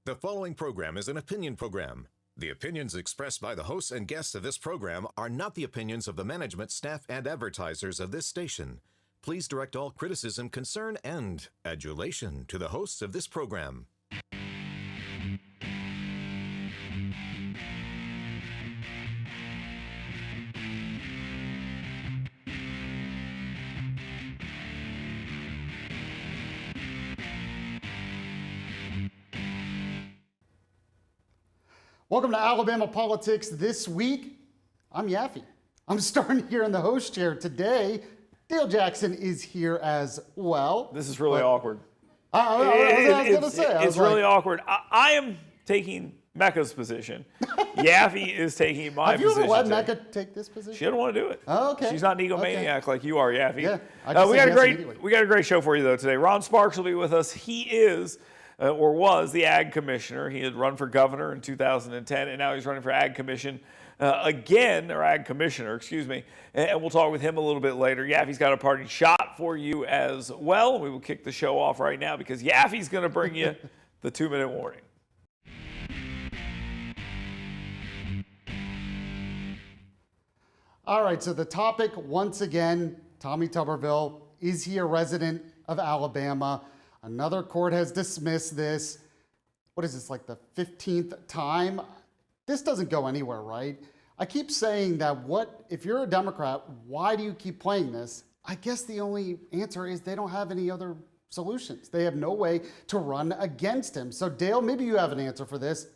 The following program is an opinion program. The opinions expressed by the hosts and guests of this program are not the opinions of the management, staff, and advertisers of this station. Please direct all criticism, concern, and adulation to the hosts of this program. Welcome to Alabama Politics This Week. I'm Yaffee. I'm starting here in the host chair today. Dale Jackson is here as well. This is really awkward. I was going to say. It's really awkward. I am taking Mecca's position. Yaffee is taking my position. Have you ever let Mecca take this position? She doesn't want to do it. Oh, okay. She's not an egomaniac like you are, Yaffee. Yeah, we got a great show for you though today. Ron Sparks will be with us. He is or was the Ag Commissioner. He had run for governor in 2010, and now he's running for Ag Commission again, or Ag Commissioner, excuse me. And we'll talk with him a little bit later. Yaffee's got a party shot for you as well. We will kick the show off right now because Yaffee's going to bring you the 2-minute warning. All right, so the topic, once again, Tommy Tuberville. Is he a resident of Alabama? Another court has dismissed this. What is this, like the 15th time? This doesn't go anywhere, right? I keep saying that if you're a Democrat, why do you keep playing this? I guess the only answer is they don't have any other solutions. They have no way to run against him. So Dale, maybe you have an answer for this.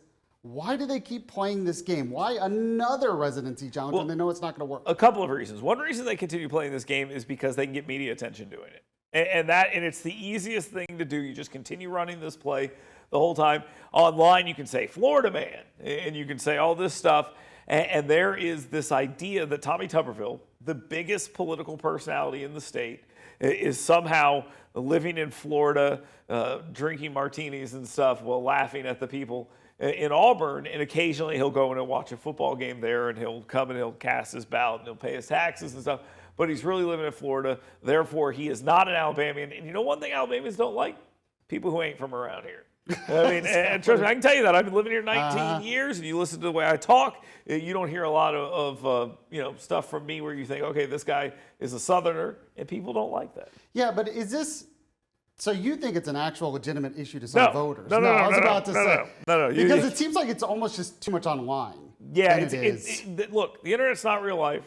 Why do they keep playing this game? Why another residency challenge when they know it's not going to work? A couple of reasons. One reason they continue playing this game is because they can get media attention doing it. And it's the easiest thing to do. You just continue running this play the whole time. Online, you can say Florida man, and you can say all this stuff. And there is this idea that Tommy Tuberville, the biggest political personality in the state, is somehow living in Florida, drinking martinis and stuff while laughing at the people in Auburn. And occasionally he'll go in and watch a football game there, and he'll come and he'll cast his ballot and he'll pay his taxes and stuff. But he's really living in Florida. Therefore, he is not an Alabamian. And you know one thing Alabamians don't like? People who ain't from around here. I mean, and trust me, I can tell you that. I've been living here 19 years, and you listen to the way I talk, you don't hear a lot of stuff from me where you think, okay, this guy is a Southerner, and people don't like that. Yeah, but is this... So you think it's an actual legitimate issue to some voters? No, I was about to say. No. Because it seems like it's almost just too much online. Yeah, look, the internet's not real life,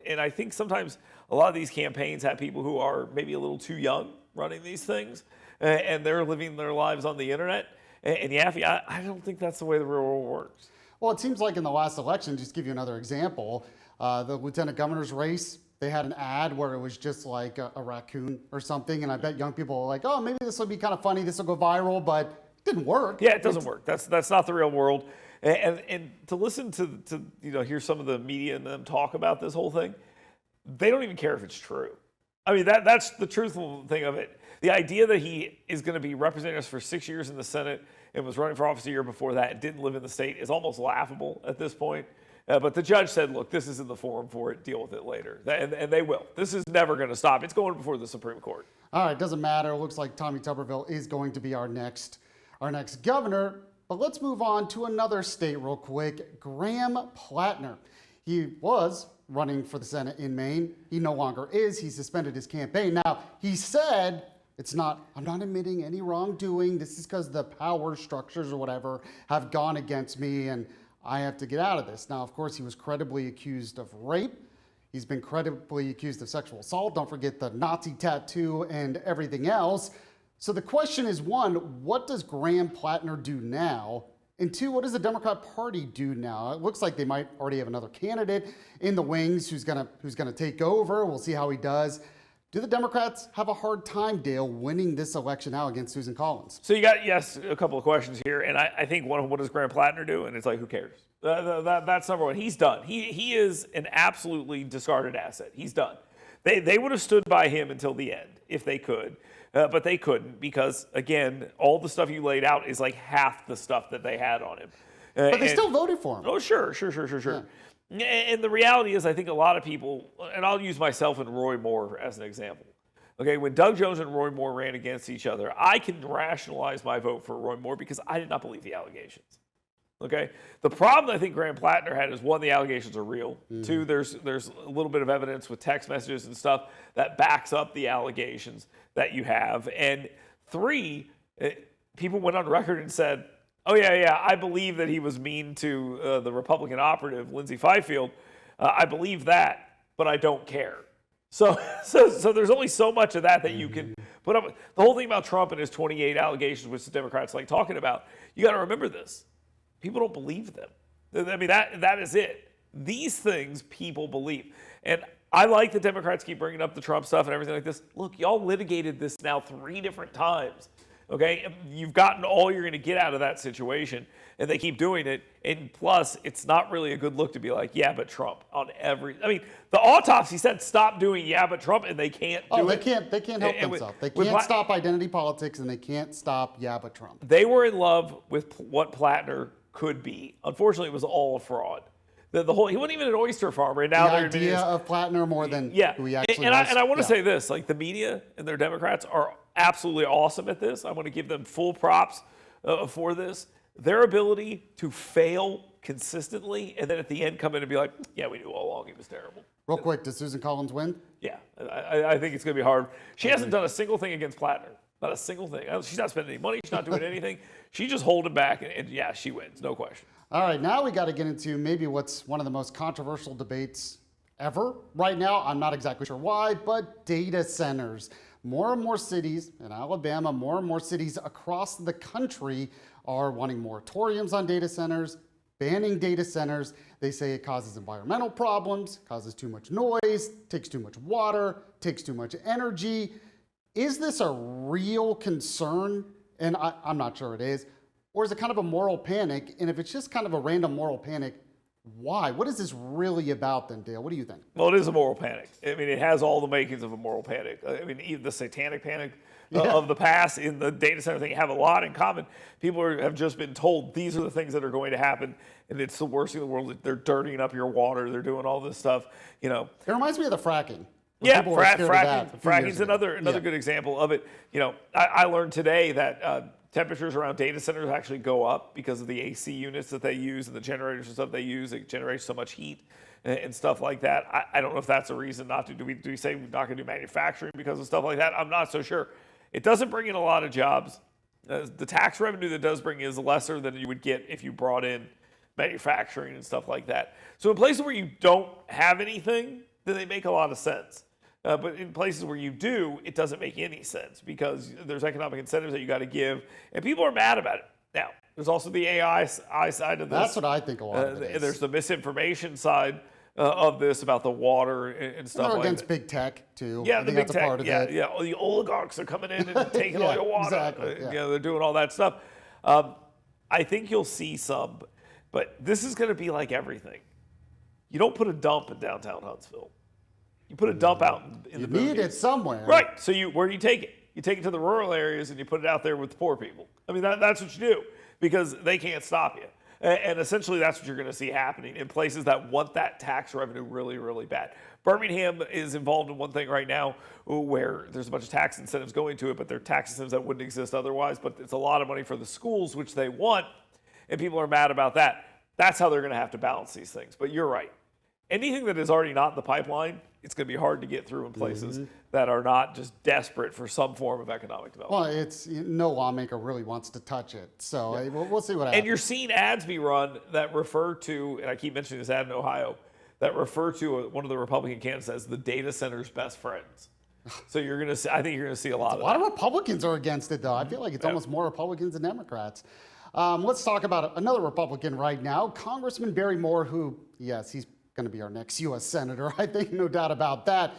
and I think sometimes a lot of these campaigns have people who are maybe a little too young running these things, and they're living their lives on the internet. And Yaffee, I don't think that's the way the real world works. Well, it seems like in the last election, just to give you another example, the lieutenant governor's race, they had an ad where it was just like a raccoon or something, and I bet young people were like, oh, maybe this will be kind of funny, this will go viral, but it didn't work. Yeah, it doesn't work. That's not the real world. And to listen to hear some of the media and them talk about this whole thing, they don't even care if it's true. I mean, that's the truthful thing of it. The idea that he is going to be representing us for 6 years in the Senate and was running for office a year before that and didn't live in the state is almost laughable at this point. But the judge said, look, this isn't the forum for it. Deal with it later. And they will. This is never going to stop. It's going before the Supreme Court. All right, doesn't matter. It looks like Tommy Tuberville is going to be our next governor. But let's move on to another state real quick. Graham Plattner. He was running for the Senate in Maine. He no longer is. He suspended his campaign. Now, he said, I'm not admitting any wrongdoing. This is because the power structures or whatever have gone against me and I have to get out of this. Now, of course, he was credibly accused of rape. He's been credibly accused of sexual assault. Don't forget the Nazi tattoo and everything else. So the question is, one, what does Graham Plattner do now? And two, what does the Democrat Party do now? It looks like they might already have another candidate in the wings who's gonna take over. We'll see how he does. Do the Democrats have a hard time, Dale, winning this election now against Susan Collins? So you got, a couple of questions here. And I think one of what does Graham Plattner do? And it's like, who cares? That's number one. He's done. He is an absolutely discarded asset. He's done. They would have stood by him until the end if they could. But they couldn't because, again, all the stuff you laid out is like half the stuff that they had on him. But they still voted for him. Oh, sure. Yeah. And the reality is I think a lot of people, and I'll use myself and Roy Moore as an example. Okay, when Doug Jones and Roy Moore ran against each other, I can rationalize my vote for Roy Moore because I did not believe the allegations. Okay, the problem I think Graham Plattner had is, one, the allegations are real. Two, there's a little bit of evidence with text messages and stuff that backs up the allegations that you have. And three, people went on record and said, oh yeah, I believe that he was mean to the Republican operative, Lindsey Fifield. I believe that, but I don't care. So there's only so much of that you can put up with. The whole thing about Trump and his 28 allegations, which the Democrats like talking about, you got to remember this. People don't believe them. I mean, that is it. These things people believe. And I like the Democrats keep bringing up the Trump stuff and everything like this. Look, y'all litigated this now 3 different times. Okay? You've gotten all you're going to get out of that situation, and they keep doing it. And plus, it's not really a good look to be like, yeah, but Trump on every. I mean, the autopsy said stop doing yeah, but Trump, and they can't do it. They can't help themselves. They can't stop identity politics, and they can't stop yeah, but Trump. They were in love with what Plattner could be. Unfortunately, it was all a fraud. The whole, he wasn't even an oyster farmer, and now the idea of Plattner more than who he actually was. And I want to say this, like the media and their Democrats are absolutely awesome at this. I want to give them full props for this. Their ability to fail consistently and then at the end come in and be like, yeah, we knew all along he was terrible. Real quick, does Susan Collins win? Yeah, I think it's going to be hard. She hasn't done a single thing against Plattner. Not a single thing. She's not spending any money. She's not doing anything. She's just holding back, and yeah, she wins, no question. All right, now we got to get into maybe what's one of the most controversial debates ever right now. I'm not exactly sure why, but data centers. More and more cities in Alabama, more and more cities across the country are wanting moratoriums on data centers, banning data centers. They say it causes environmental problems, causes too much noise, takes too much water, takes too much energy. Is this a real concern? And I'm not sure it is. Or is it kind of a moral panic? And if it's just kind of a random moral panic, why? What is this really about then, Dale? What do you think? Well, it is a moral panic. I mean, it has all the makings of a moral panic. I mean, even the satanic panic of the past in the data center thing have a lot in common. People have just been told these are the things that are going to happen, and it's the worst thing in the world. They're dirtying up your water. They're doing all this stuff. You know, it reminds me of the fracking. Yeah, fracking's another good example of it. You know, I learned today that temperatures around data centers actually go up because of the AC units that they use and the generators and stuff they use. It generates so much heat and stuff like that. I don't know if that's a reason not to. Do we say we're not going to do manufacturing because of stuff like that? I'm not so sure. It doesn't bring in a lot of jobs. The tax revenue that does bring is lesser than you would get if you brought in manufacturing and stuff like that. So in places where you don't have anything, then they make a lot of sense. But in places where you do, it doesn't make any sense because there's economic incentives that you got to give, and people are mad about it. Now, there's also the AI side of this. That's what I think a lot of it is. There's the misinformation side of this about the water and stuff like that. Against big tech, too. Yeah, I the big tech. Yeah. The oligarchs are coming in and taking all your water. Exactly. They're doing all that stuff. I think you'll see some, but this is going to be like everything. You don't put a dump in downtown Huntsville. You put a dump out in the You need it somewhere. Right. So where do you take it? You take it to the rural areas and you put it out there with the poor people. I mean, that's what you do because they can't stop you. And essentially that's what you're going to see happening in places that want that tax revenue really, really bad. Birmingham is involved in one thing right now where there's a bunch of tax incentives going to it, but they're tax incentives that wouldn't exist otherwise. But it's a lot of money for the schools, which they want, and people are mad about that. That's how they're going to have to balance these things. But you're right. Anything that is already not in the pipeline, it's going to be hard to get through in places that are not just desperate for some form of economic development. Well, no lawmaker really wants to touch it. So we'll see what happens. And you're seeing ads be run that refer to, and I keep mentioning this ad in Ohio, that refer to one of the Republican candidates as the data center's best friends. So you're going to see, I think you're going to see a lot of that. A lot of Republicans are against it, though. I feel like it's almost more Republicans than Democrats. Let's talk about another Republican right now, Congressman Barry Moore, who, yes, he's going to be our next U.S. Senator, I think, no doubt about that.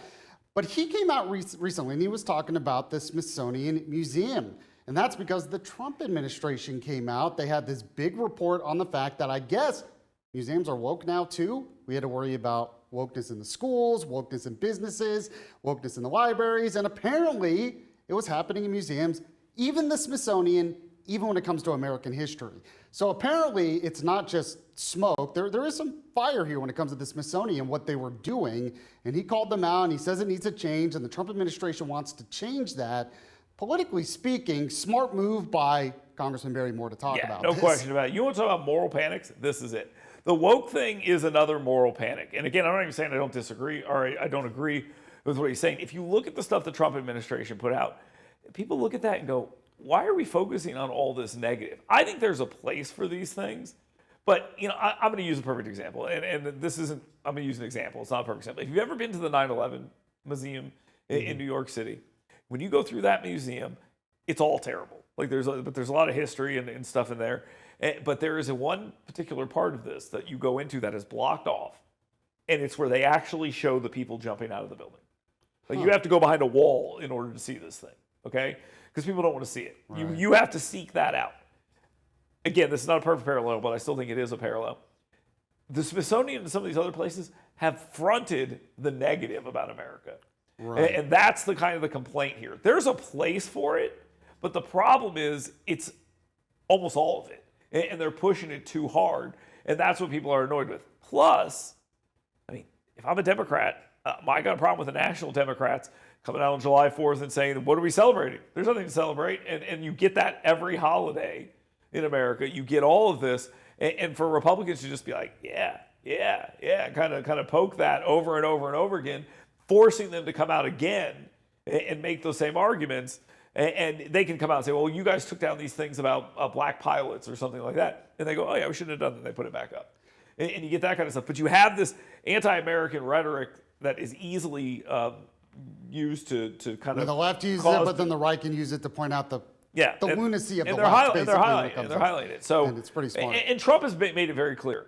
But he came out recently and he was talking about the Smithsonian Museum. And that's because the Trump administration came out. They had this big report on the fact that I guess museums are woke now too. We had to worry about wokeness in the schools, wokeness in businesses, wokeness in the libraries. And apparently it was happening in museums. Even the Smithsonian even when it comes to American history. So apparently it's not just smoke. There is some fire here when it comes to the Smithsonian and what they were doing. And he called them out and he says it needs to change and the Trump administration wants to change that. Politically speaking, smart move by Congressman Barry Moore to talk about no this. question about it. You want to talk about moral panics? This is it. The woke thing is another moral panic. And again, I'm not even saying I don't disagree or I don't agree with what he's saying. If you look at the stuff the Trump administration put out, people look at that and go, why are we focusing on all this negative? I think there's a place for these things. But, you know, I'm going to use a perfect example. And this isn't, I'm going to use an example. It's not a perfect example. If you've ever been to the 9/11 Museum in New York City, when you go through that museum, it's all terrible. Like there's a lot of history and stuff in there. But there is one particular part of this that you go into that is blocked off. And it's where they actually show the people jumping out of the building. Like you have to go behind a wall in order to see this thing, okay? Because people don't want to see it. Right. You have to seek that out. Again, this is not a perfect parallel, but I still think it is a parallel. The Smithsonian and some of these other places have fronted the negative about America. Right. And that's the kind of the complaint here. There's a place for it, but the problem is it's almost all of it. And they're pushing it too hard. And that's what people are annoyed with. Plus, I mean, if I'm a Democrat, I got a problem with the national Democrats coming out on July 4th and saying, what are we celebrating? There's nothing to celebrate. And you get that every holiday in America. You get all of this. And for Republicans to just be like, yeah, kind of poke that over and over and over again, forcing them to come out again and make those same arguments. And they can come out and say, well, you guys took down these things about black pilots or something like that. And they go, oh, yeah, we shouldn't have done that. And they put it back up. And you get that kind of stuff. But you have this anti-American rhetoric that is easily used to kind of... The left uses it, but then the right can use it to point out the lunacy of the left. And they're highlighting it. So, and it's pretty smart. And Trump has made it very clear.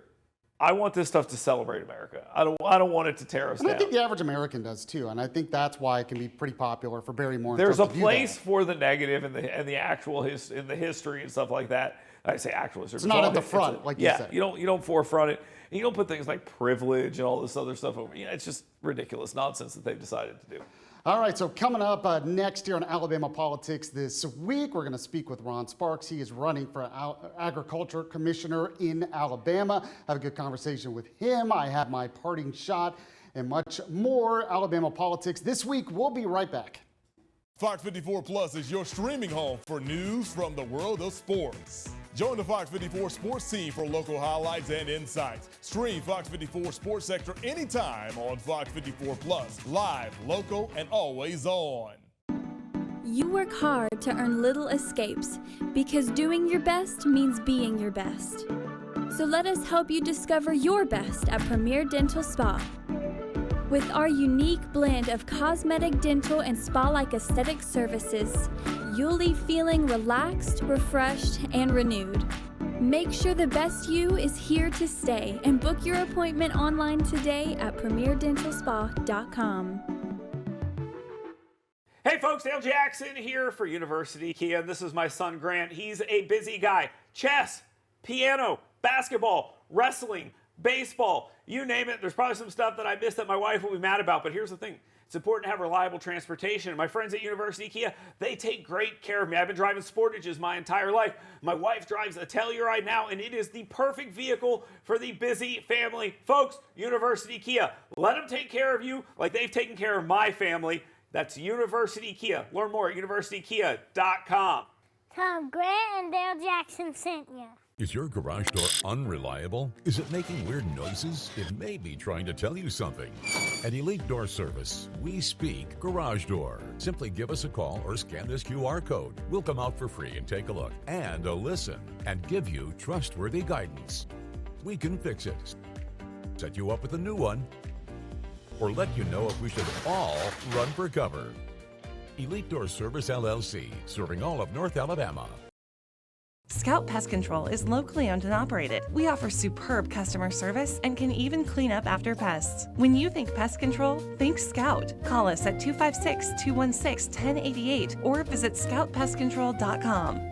I want this stuff to celebrate America. I don't want it to tear us down. I think the average American does too, and I think that's why it can be pretty popular for Barry Moore. There's a place for the negative and the actual in the history and stuff like that. I say actual history. It's not at the front, like you said. You don't forefront it, and you don't put things like privilege and all this other stuff over. It's just ridiculous nonsense that they've decided to do. All right, so coming up next here on Alabama Politics this week, we're going to speak with Ron Sparks. He is running for Agriculture Commissioner in Alabama. Have a good conversation with him. I have my parting shot and much more Alabama Politics this week. We'll be right back. Fox 54 Plus is your streaming home for news from the world of sports. Join the Fox 54 sports team for local highlights and insights. Stream Fox 54 Sports Sector anytime on Fox 54 Plus. Live, local, and always on. You work hard to earn little escapes because doing your best means being your best. So let us help you discover your best at Premier Dental Spa. With our unique blend of cosmetic, dental, and spa-like aesthetic services, you'll leave feeling relaxed, refreshed, and renewed. Make sure the best you is here to stay and book your appointment online today at premierdentalspa.com. Hey folks, Dale Jackson here for University Kia. This is my son Grant. He's a busy guy. Chess, piano, basketball, wrestling, baseball, you name it. There's probably some stuff that I missed that my wife will be mad about, but here's the thing. It's important to have reliable transportation. And my friends at University Kia, they take great care of me. I've been driving Sportages my entire life. My wife drives a Telluride now, and it is the perfect vehicle for the busy family. Folks, University Kia, let them take care of you like they've taken care of my family. That's University Kia. Learn more at universitykia.com. Tom, Grant and Dale Jackson sent you. Is your garage door unreliable? Is it making weird noises? It may be trying to tell you something. At Elite Door Service, we speak garage door. Simply give us a call or scan this QR code. We'll come out for free and take a look and a listen and give you trustworthy guidance. We can fix it, set you up with a new one, or let you know if we should all run for cover. Elite Door Service LLC, serving all of North Alabama. Scout Pest Control is locally owned and operated. We offer superb customer service and can even clean up after pests. When you think pest control, think Scout. Call us at 256-216-1088 or visit scoutpestcontrol.com.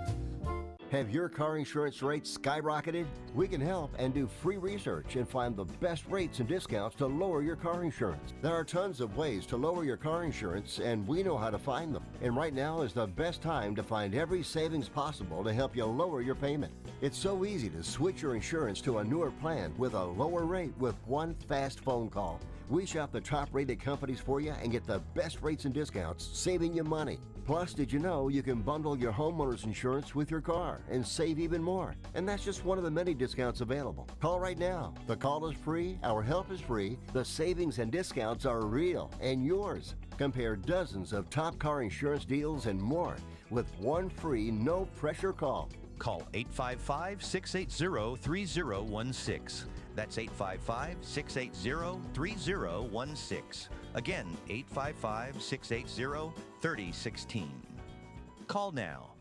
Have your car insurance rates skyrocketed? We can help and do free research and find the best rates and discounts to lower your car insurance. There are tons of ways to lower your car insurance, and we know how to find them. And right now is the best time to find every savings possible to help you lower your payment. It's so easy to switch your insurance to a newer plan with a lower rate with one fast phone call. We shop the top-rated companies for you and get the best rates and discounts, saving you money. Plus, did you know you can bundle your homeowner's insurance with your car and save even more? And that's just one of the many discounts available. Call right now. The call is free, our help is free, the savings and discounts are real and yours. Compare dozens of top car insurance deals and more with one free, no-pressure call. Call 855-680-3016. That's 855-680-3016. Again, 855-680-3016. Call now.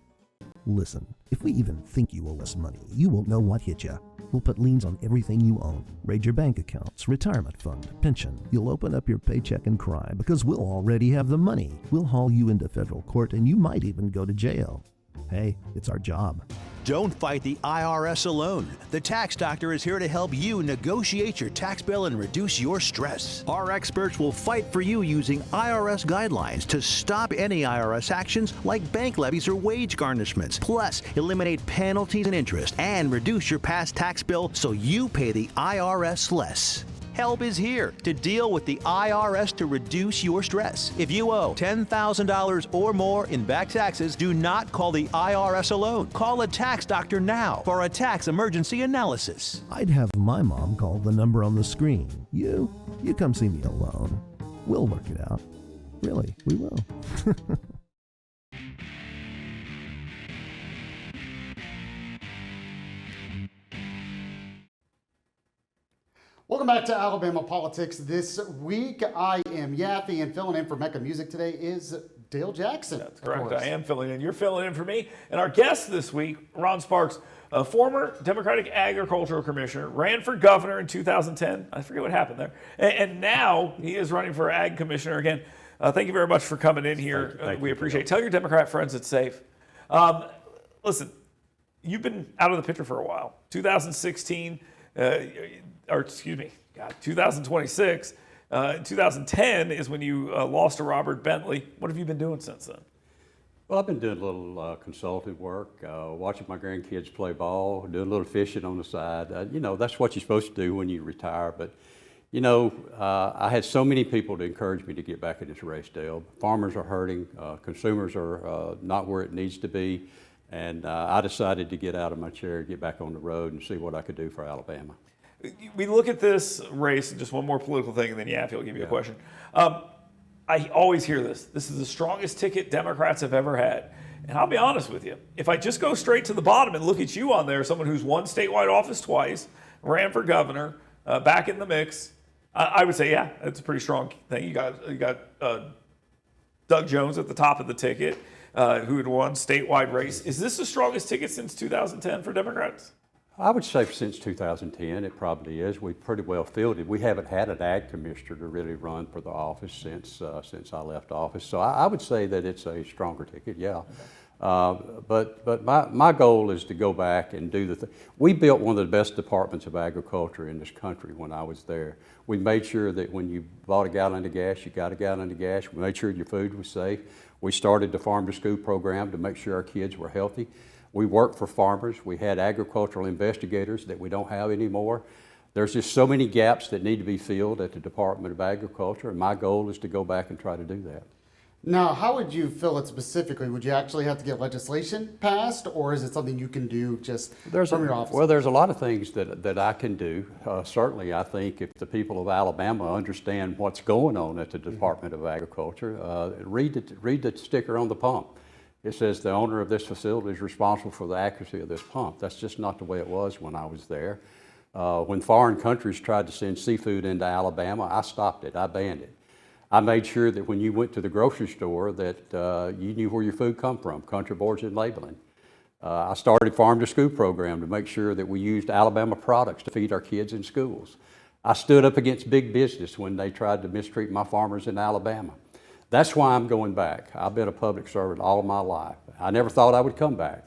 Listen, if we even think you owe us money, you won't know what hit you. We'll put liens on everything you own. Raid your bank accounts, retirement fund, pension. You'll open up your paycheck and cry because we'll already have the money. We'll haul you into federal court and you might even go to jail. Hey, it's our job. Don't fight the IRS alone. The Tax Doctor is here to help you negotiate your tax bill and reduce your stress. Our experts will fight for you using IRS guidelines to stop any IRS actions like bank levies or wage garnishments. Plus, eliminate penalties and interest and reduce your past tax bill so you pay the IRS less. Help is here to deal with the IRS to reduce your stress. If you owe $10,000 or more in back taxes, do not call the IRS alone. Call a tax doctor now for a tax emergency analysis. I'd have my mom call the number on the screen. You come see me alone. We'll work it out. Really, we will. Welcome back to Alabama Politics This Week. I am Yaffee, and filling in for Mecca Music today is Dale Jackson. That's correct. I am filling in. You're filling in for me. And our guest this week, Ron Sparks, a former Democratic Agricultural Commissioner, ran for governor in 2010. I forget what happened there. And now he is running for Ag Commissioner again. Thank you very much for coming in here. Thank you. We appreciate it. Tell your Democrat friends it's safe. Listen, you've been out of the picture for a while. 2016... 2026. 2010 is when you lost to Robert Bentley. What have you been doing since then? Well, I've been doing a little consultative work, watching my grandkids play ball, doing a little fishing on the side. That's what you're supposed to do when you retire. But, I had so many people to encourage me to get back in this race, Dale. Farmers are hurting. Consumers are not where it needs to be. And I decided to get out of my chair, get back on the road, and see what I could do for Alabama. We look at this race, just one more political thing, and then Yaffee will give you a question. I always hear this. This is the strongest ticket Democrats have ever had. And I'll be honest with you. If I just go straight to the bottom and look at you on there, someone who's won statewide office twice, ran for governor, back in the mix, I would say, yeah, it's a pretty strong thing. You got Doug Jones at the top of the ticket, who had won statewide race. Is this the strongest ticket since 2010 for Democrats? I would say since 2010, it probably is. We've pretty well filled it. We haven't had an ag commissioner to really run for the office since I left office. So I would say that it's a stronger ticket, yeah. But my goal is to go back and do the thing. We built one of the best departments of agriculture in this country when I was there. We made sure that when you bought a gallon of gas, you got a gallon of gas. We made sure your food was safe. We started the Farm to School program to make sure our kids were healthy. We worked for farmers. We had agricultural investigators that we don't have anymore. There's just so many gaps that need to be filled at the Department of Agriculture, and my goal is to go back and try to do that. Now, how would you fill it specifically? Would you actually have to get legislation passed, or is it something you can do just from your office? Well, there's a lot of things that I can do. Certainly, I think if the people of Alabama understand what's going on at the Department of Agriculture, read the sticker on the pump. It says the owner of this facility is responsible for the accuracy of this pump. That's just not the way it was when I was there. When foreign countries tried to send seafood into Alabama, I stopped it. I banned it. I made sure that when you went to the grocery store that you knew where your food come from, country of origin labeling. I started Farm to School program to make sure that we used Alabama products to feed our kids in schools. I stood up against big business when they tried to mistreat my farmers in Alabama. That's why I'm going back. I've been a public servant all of my life. I never thought I would come back,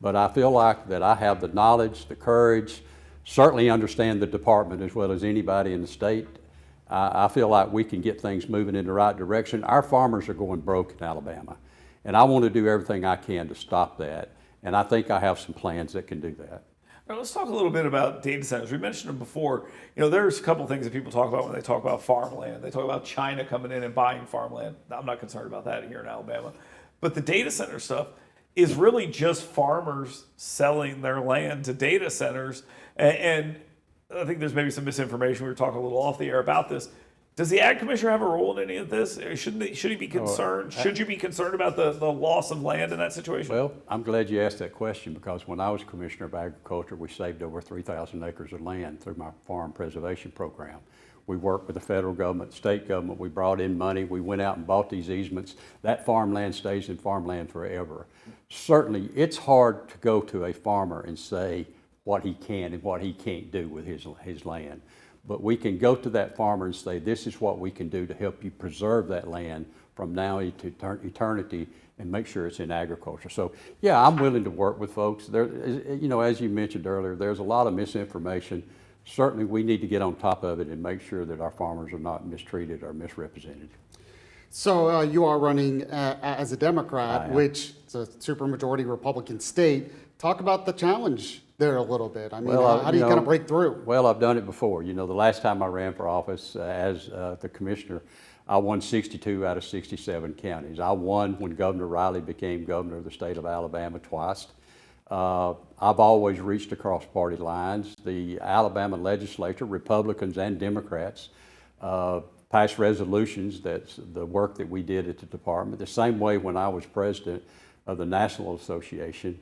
but I feel like that I have the knowledge, the courage, certainly understand the department as well as anybody in the state. I feel like we can get things moving in the right direction. Our farmers are going broke in Alabama, and I want to do everything I can to stop that, and I think I have some plans that can do that. All right, let's talk a little bit about data centers. We mentioned them before. You know, there's a couple things that people talk about when they talk about farmland. They talk about China coming in and buying farmland. I'm not concerned about that here in Alabama. But the data center stuff is really just farmers selling their land to data centers. And I think there's maybe some misinformation. We were talking a little off the air about this. Does the Ag Commissioner have a role in any of this? Should he be concerned? Should you be concerned about the loss of land in that situation? Well, I'm glad you asked that question, because when I was Commissioner of Agriculture, we saved over 3,000 acres of land through my farm preservation program. We worked with the federal government, state government. We brought in money. We went out and bought these easements. That farmland stays in farmland forever. Certainly, it's hard to go to a farmer and say what he can and what he can't do with his land. But we can go to that farmer and say, this is what we can do to help you preserve that land from now to eternity and make sure it's in agriculture. So yeah, I'm willing to work with folks. There, you know, as you mentioned earlier, there's a lot of misinformation. Certainly we need to get on top of it and make sure that our farmers are not mistreated or misrepresented. So you are running as a Democrat, which is a supermajority Republican state. Talk about the challenge there a little bit. I mean, how do you kind of break through? Well, I've done it before. You know, the last time I ran for office as the commissioner, I won 62 out of 67 counties. I won when Governor Riley became governor of the state of Alabama twice. I've always reached across party lines. The Alabama legislature, Republicans and Democrats, passed resolutions. That's the work that we did at the department. The same way when I was president of the National Association,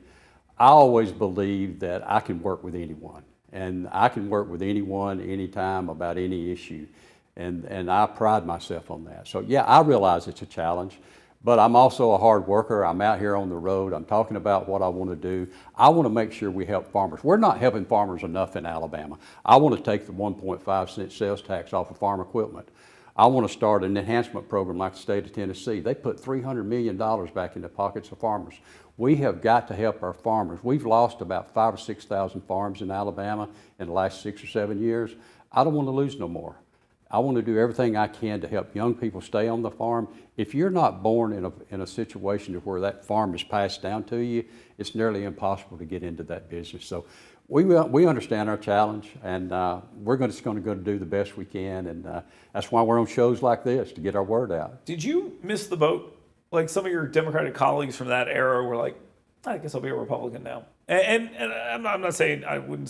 I always believed that I can work with anyone, and I can work with anyone, anytime, about any issue, and I pride myself on that. So yeah, I realize it's a challenge, but I'm also a hard worker. I'm out here on the road. I'm talking about what I want to do. I want to make sure we help farmers. We're not helping farmers enough in Alabama. I want to take the 1.5 cent sales tax off of farm equipment. I want to start an enhancement program like the state of Tennessee. They put $300 million back in the pockets of farmers. We have got to help our farmers. We've lost about 5,000 or 6,000 farms in Alabama in the last 6 or 7 years. I don't want to lose no more. I want to do everything I can to help young people stay on the farm. If you're not born in a situation where that farm is passed down to you, it's nearly impossible to get into that business. So we understand our challenge, and we're just going to go do the best we can, and that's why we're on shows like this, to get our word out. Did you miss the boat? Like some of your Democratic colleagues from that era were like, I guess I'll be a Republican now. And I'm not saying I would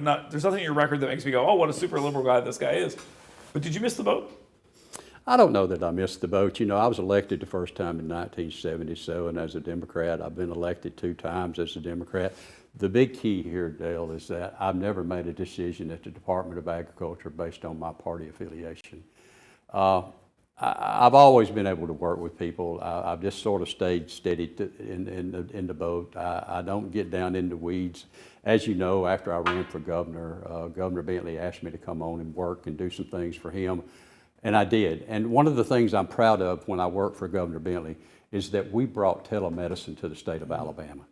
not. There's nothing in your record that makes me go, oh, what a super liberal guy this guy is. But did you miss the boat? I don't know that I missed the boat. You know, I was elected the first time in 1977 as a Democrat. I've been elected 2 times as a Democrat. The big key here, Dale, is that I've never made a decision at the Department of Agriculture based on my party affiliation. I've always been able to work with people. I've just sort of stayed steady in the boat. I don't get down in the weeds. As you know, after I ran for governor, Governor Bentley asked me to come on and work and do some things for him, and I did. And one of the things I'm proud of when I worked for Governor Bentley is that we brought telemedicine to the state of Alabama.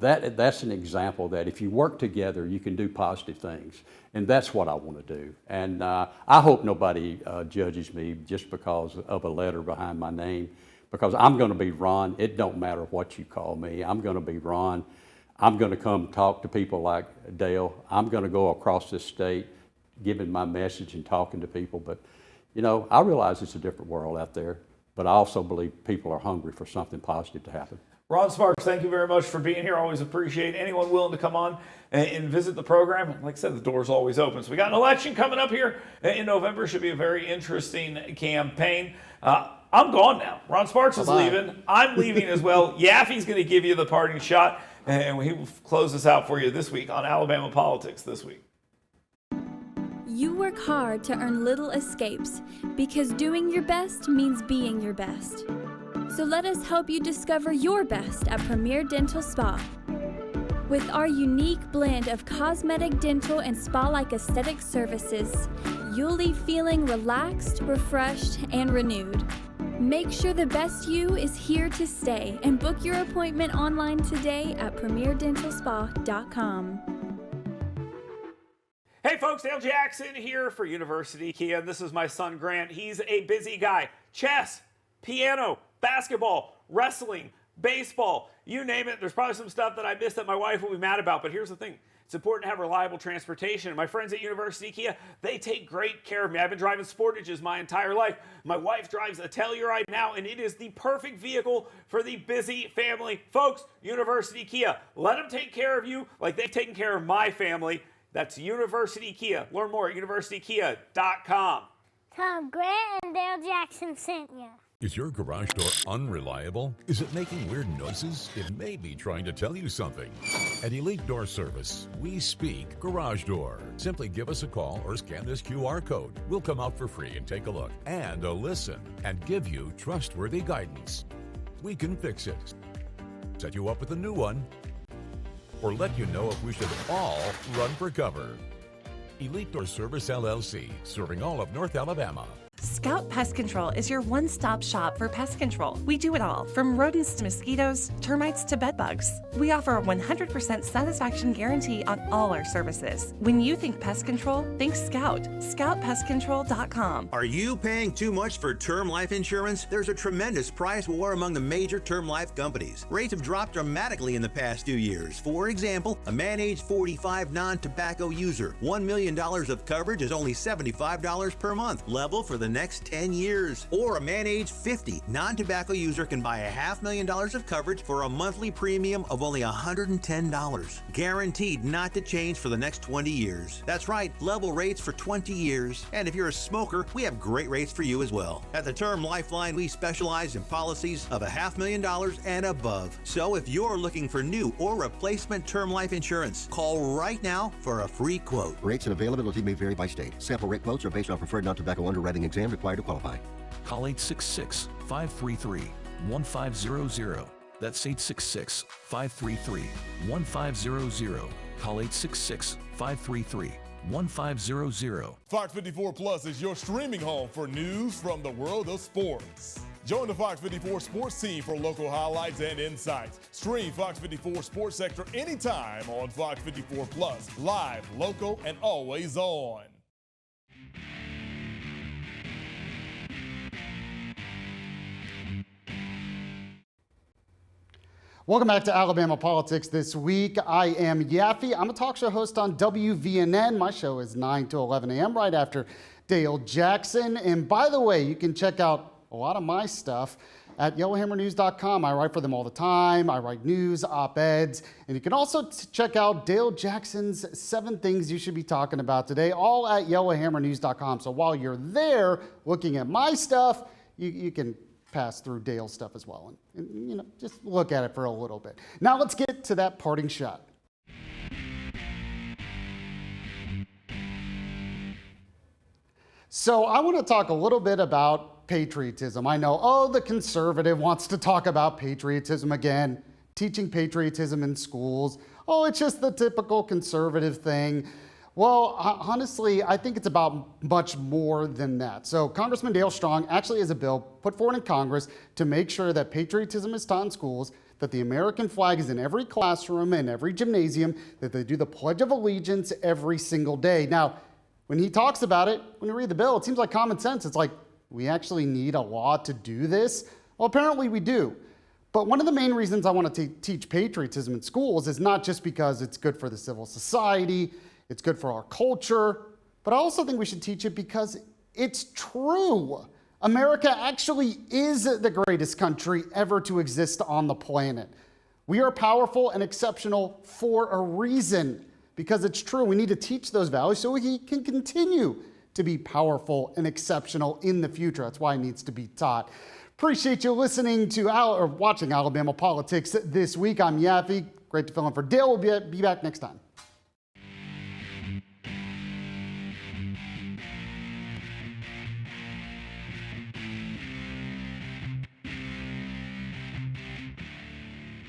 That's an example that if you work together, you can do positive things. And that's what I want to do. And I hope nobody judges me just because of a letter behind my name, because I'm going to be Ron. It don't matter what you call me. I'm going to be Ron. I'm going to come talk to people like Dale. I'm going to go across this state giving my message and talking to people. But, you know, I realize it's a different world out there, but I also believe people are hungry for something positive to happen. Ron Sparks, thank you very much for being here. Always appreciate anyone willing to come on and visit the program. Like I said, the door's always open. So we got an election coming up here in November. Should be a very interesting campaign. I'm gone now. Ron Sparks is leaving. I'm leaving as well. Yaffee's going to give you the parting shot, and he will close this out for you this week on Alabama Politics This Week. You work hard to earn little escapes because doing your best means being your best. So let us help you discover your best at Premier Dental Spa. With our unique blend of cosmetic, dental, and spa-like aesthetic services, you'll leave feeling relaxed, refreshed, and renewed. Make sure the best you is here to stay and book your appointment online today at premierdentalspa.com. Hey folks, Dale Jackson here for University Kia, and this is my son Grant. He's a busy guy. Chess, piano, basketball, wrestling, baseball, you name it. There's probably some stuff that I missed that my wife will be mad about, but here's the thing. It's important to have reliable transportation. My friends at University Kia, they take great care of me. I've been driving Sportages my entire life. My wife drives a Telluride now, and it is the perfect vehicle for the busy family. Folks, University Kia, let them take care of you like they've taken care of my family. That's University Kia. Learn more at universitykia.com. Tom, Grant and Dale Jackson sent you. Is your garage door unreliable? Is it making weird noises? It may be trying to tell you something. At Elite Door Service, we speak garage door. Simply give us a call or scan this QR code. We'll come out for free and take a look and a listen and give you trustworthy guidance. We can fix it, set you up with a new one, or let you know if we should all run for cover. Elite Door Service LLC, serving all of North Alabama. Scout Pest Control is your one-stop shop for pest control. We do it all, from rodents to mosquitoes, termites to bedbugs. We offer a 100% satisfaction guarantee on all our services. When you think pest control, think Scout. ScoutPestControl.com. Are you paying too much for term life insurance? There's a tremendous price war among the major term life companies. Rates have dropped dramatically in the past few years. For example, a man age 45 non-tobacco user, $1 million of coverage is only $75 per month, level for the next 10 years. Or a man age 50 non-tobacco user can buy $500,000 of coverage for a monthly premium of only $110, guaranteed not to change for the next 20 years. That's right, level rates for 20 years. And if you're a smoker, we have great rates for you as well. At the Term Lifeline, we specialize in policies of $500,000 and above. So if you're looking for new or replacement term life insurance, call right now for a free quote. Rates and availability may vary by state. Sample rate quotes are based on preferred non-tobacco underwriting exam required to qualify. Call 866-533-1500. That's 866-533-1500. Call 866-533-1500. Fox 54 Plus is your streaming home for news from the world of sports. Join the Fox 54 sports team for local highlights and insights. Stream Fox 54 Sports Sector anytime on Fox 54 Plus. Live, local, and always on. Welcome back to Alabama Politics This Week. I am Yaffee. I'm a talk show host on WVNN. My show is 9 to 11 a.m. right after Dale Jackson. And by the way, you can check out a lot of my stuff at yellowhammernews.com. I write for them all the time. I write news, op-eds, and you can also check out Dale Jackson's 7 Things You Should Be Talking About Today, all at yellowhammernews.com. So while you're there looking at my stuff, you can pass through Dale's stuff as well, and you know, just look at it for a little bit. Now let's get to that parting shot. So I want to talk a little bit about patriotism. I know, the conservative wants to talk about patriotism again, teaching patriotism in schools. It's just the typical conservative thing. Well, honestly, I think it's about much more than that. So Congressman Dale Strong actually has a bill put forward in Congress to make sure that patriotism is taught in schools, that the American flag is in every classroom and every gymnasium, that they do the Pledge of Allegiance every single day. Now, when he talks about it, when you read the bill, it seems like common sense. It's like, we actually need a law to do this? Well, apparently we do. But one of the main reasons I want to teach patriotism in schools is not just because it's good for the civil society, it's good for our culture, but I also think we should teach it because it's true. America actually is the greatest country ever to exist on the planet. We are powerful and exceptional for a reason, because it's true. We need to teach those values so we can continue to be powerful and exceptional in the future. That's why it needs to be taught. Appreciate you listening to or watching Alabama Politics This Week. I'm Yaffee. Great to fill in for Dale. We'll be back next time.